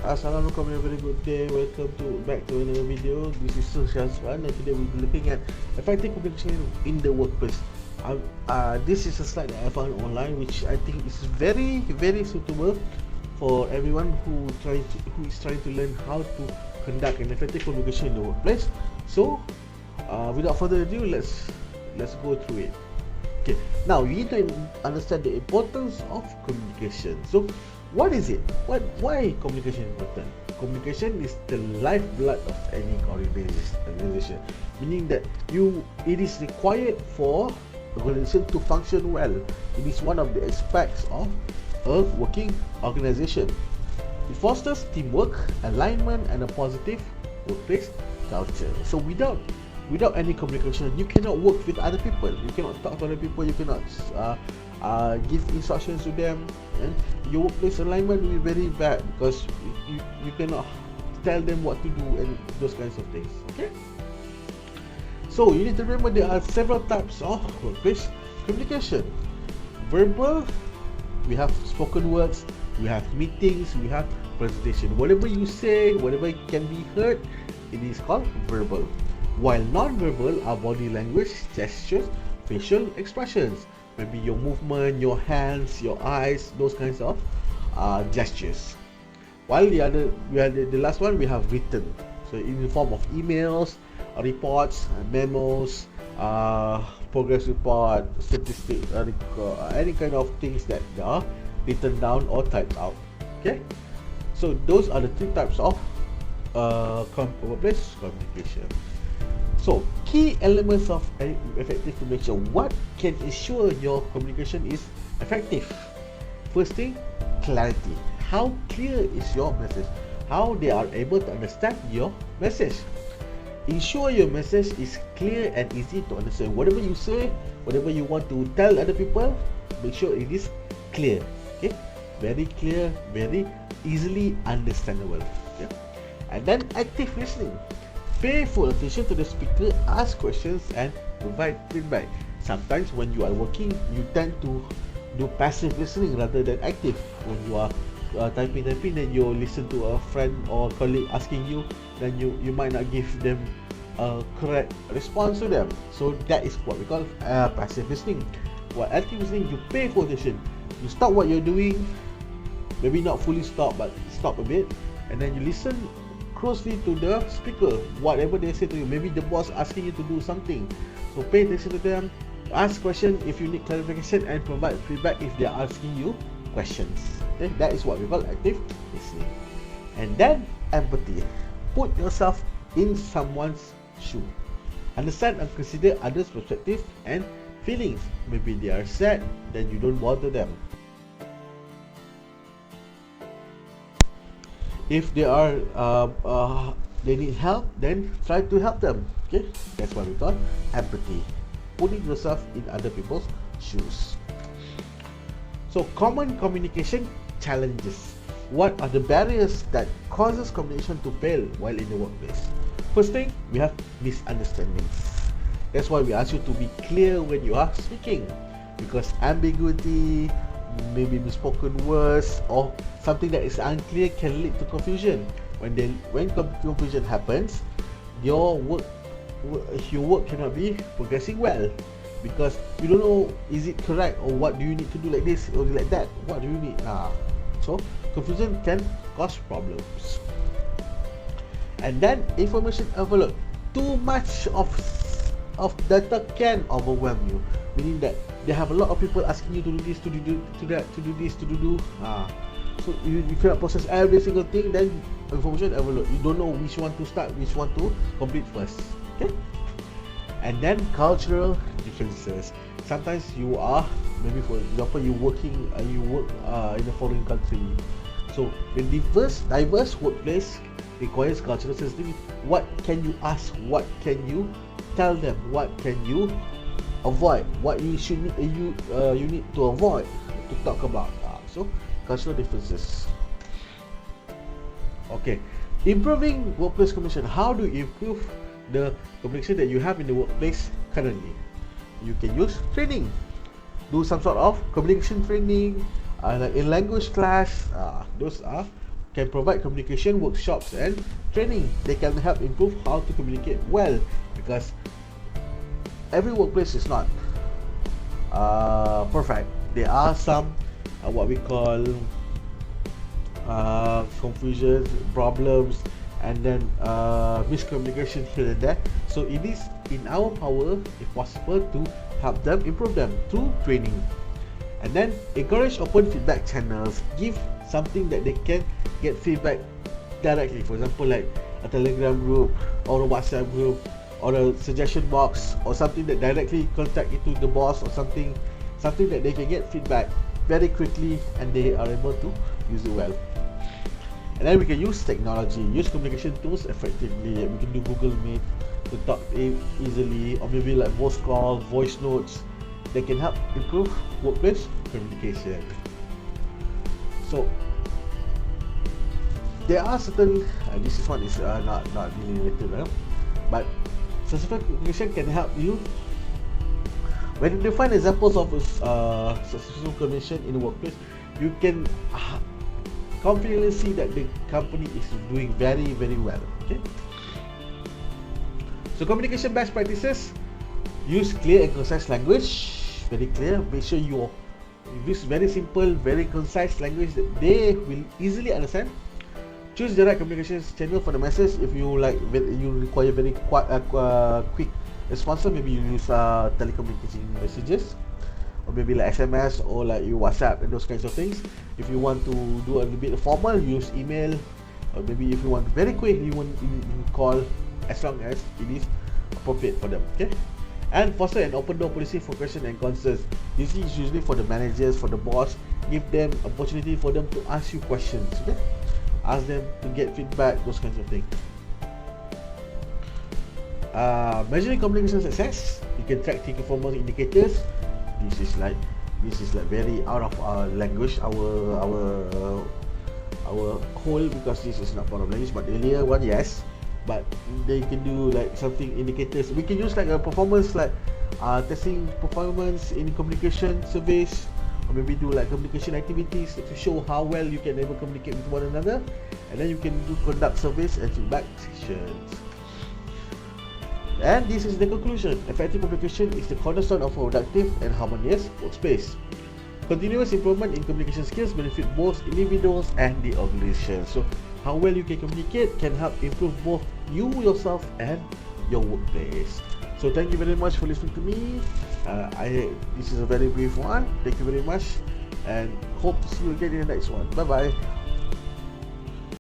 Assalamualaikum, a very good day. Welcome back to another video. This is Shazwan, and today we'll be looking at effective communication in the workplace. This is a slide that I found online, which I think is very suitable for everyone who is trying to learn how to conduct an effective communication in the workplace. So, without further ado, let's go through it. Okay, now you need to understand the importance of communication. So, what is it? Why communication important? Communication is the lifeblood of any organization, meaning that it is required for organization to function well. It is one of the aspects of a working organization. It fosters teamwork, alignment, and a positive workplace culture. So without any communication, you cannot work with other people. You cannot talk to other people. You cannot give instructions to them, and your workplace alignment will be very bad because you cannot tell them what to do and those kinds of things. Okay. So you need to remember there are several types of workplace communication. Verbal, we have spoken words, we have meetings, we have presentation. Whatever you say, whatever can be heard, it is called verbal. While non-verbal are body language, gestures, facial expressions. Maybe your movement, your hands, your eyes, those kinds of gestures. While the last one, we have written. So in the form of emails, reports, memos, progress report, statistics, any kind of things that are written down or typed out. Okay, so those are the three types of workplace communication. So, key elements of effective communication. What can ensure your communication is effective? First thing, clarity. How clear is your message? How they are able to understand your message? Ensure your message is clear and easy to understand. Whatever you say, whatever you want to tell other people, make sure it is clear. Okay, very clear, very easily understandable. Okay? And then active listening. Pay full attention to the speaker, ask questions, and provide feedback. Sometimes when you are working, you tend to do passive listening rather than active. When you are typing, then you listen to a friend or colleague asking you, then you might not give them a correct response to them. So that is what we call passive listening. While active listening, you pay full attention. You stop what you're doing, maybe not fully stop, but stop a bit, and then you listen closely to the speaker, whatever they say to you. Maybe the boss asking you to do something, so pay attention to them, ask questions if you need clarification, and provide feedback if they are asking you questions. Okay, that is what we call active listening. And then empathy. Put yourself in someone's shoe. Understand and consider others' perspective and feelings. Maybe they are sad, then you don't bother them. If they need help, then try to help them. Okay, that's what we call empathy, putting yourself in other people's shoes. So common communication challenges. What are the barriers that causes communication to fail while in the workplace? First thing, we have misunderstandings. That's why we ask you to be clear when you are speaking, because ambiguity, maybe misspoken words, or something that is unclear can lead to confusion. When confusion happens, your work cannot be progressing well, because you don't know, is it correct, or what do you need to do, like this or like that, what do you need. So confusion can cause problems. And then information overload. Too much of data can overwhelm you, meaning that they have a lot of people asking you to do this, to do that, to do this, to do. So you cannot process every single thing, then information overload. You don't know which one to start, which one to complete first. Okay. And then cultural differences. Sometimes you are, maybe for example, you work in a foreign country. So the diverse workplace requires cultural sensitivity. What can you ask? What can you tell them? What can you avoid? What you need to avoid to talk about. So cultural differences. Okay, improving workplace communication. How do you improve the communication that you have in the workplace currently? You can use training. Do some sort of communication training, like in language class. Those are can provide communication workshops and training. They can help improve how to communicate well, because every workplace is not perfect. There are some what we call confusions, problems, and then miscommunication here and there. So it is in our power, if possible, to help them improve them through training. And then encourage open feedback channels. Give something that they can get feedback directly. For example, like a Telegram group or a WhatsApp group or a suggestion box, or something that directly contact into the boss, or something that they can get feedback very quickly and they are able to use it well. And then we can use technology, use communication tools effectively. We can do Google Meet to talk easily, or maybe like voice calls, voice notes. They can help improve workplace communication. So there are certain this is one is not really related, but successful communication can help you. When you define examples of successful communication in the workplace, you can confidently see that the company is doing very, very well. Okay. So communication best practices: use clear and concise language. Very clear. Make sure you use very simple, very concise language that they will easily understand. Choose the right communication channel for the message. If you you require very quick response, maybe you use telecommunication messages, or maybe like SMS, or like you WhatsApp and those kinds of things. If you want to do a little bit formal, use email, or maybe if you want very quick, you call, as long as it is appropriate for them. Okay. And foster an open door policy for questions and concerns. This is usually for the managers, for the boss. Give them opportunity for them to ask you questions. Okay? Ask them to get feedback, those kinds of things. Measuring communication success. You can track key performance indicators. This is like very out of our language, our whole, because this is not part of language. But earlier one, yes. But they can do like something indicators. We can use like a performance, like testing performance in communication surveys, or maybe do like communication activities to show how well you can ever communicate with one another. And then you can conduct surveys and feedback sessions. And this is the conclusion. Effective communication is the cornerstone of a productive and harmonious workspace. Continuous improvement in communication skills benefit both individuals and the organization. So how well you can communicate can help improve both you yourself and your workplace. So thank you very much for listening to me. This is a very brief one. Thank you very much, and hope to see you again in the next one. Bye bye.